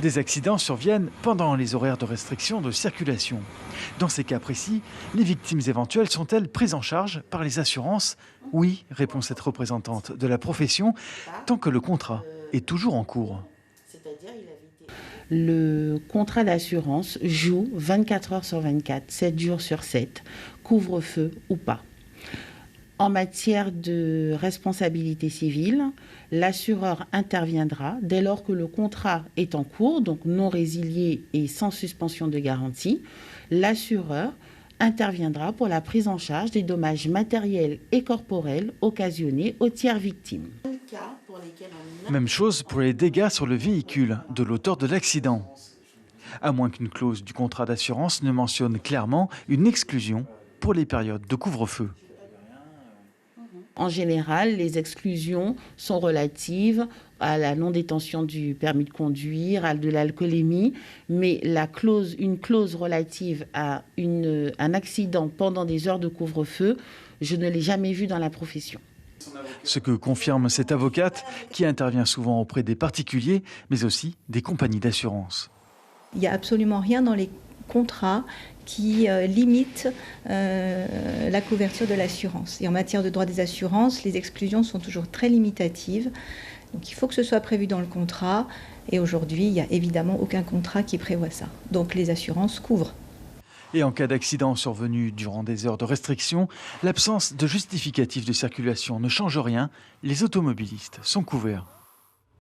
Des accidents surviennent pendant les horaires de restriction de circulation. Dans ces cas précis, les victimes éventuelles sont-elles prises en charge par les assurances? Oui, répond cette représentante de la profession, tant que le contrat est toujours en cours. Le contrat d'assurance joue 24 heures sur 24, 7 jours sur 7, couvre-feu ou pas. En matière de responsabilité civile, l'assureur interviendra dès lors que le contrat est en cours, donc non résilié et sans suspension de garantie. L'assureur interviendra pour la prise en charge des dommages matériels et corporels occasionnés aux tiers victimes. Même chose pour les dégâts sur le véhicule de l'auteur de l'accident. À moins qu'une clause du contrat d'assurance ne mentionne clairement une exclusion pour les périodes de couvre-feu. En général, les exclusions sont relatives à la non-détention du permis de conduire, à de l'alcoolémie, mais une clause relative à un accident pendant des heures de couvre-feu, je ne l'ai jamais vue dans la profession. Ce que confirme cette avocate qui intervient souvent auprès des particuliers, mais aussi des compagnies d'assurance. Il n'y a absolument rien dans les contrats qui limite la couverture de l'assurance. Et en matière de droit des assurances, les exclusions sont toujours très limitatives. Donc il faut que ce soit prévu dans le contrat. Et aujourd'hui, il n'y a évidemment aucun contrat qui prévoit ça. Donc les assurances couvrent. Et en cas d'accident survenu durant des heures de restriction, l'absence de justificatif de circulation ne change rien. Les automobilistes sont couverts.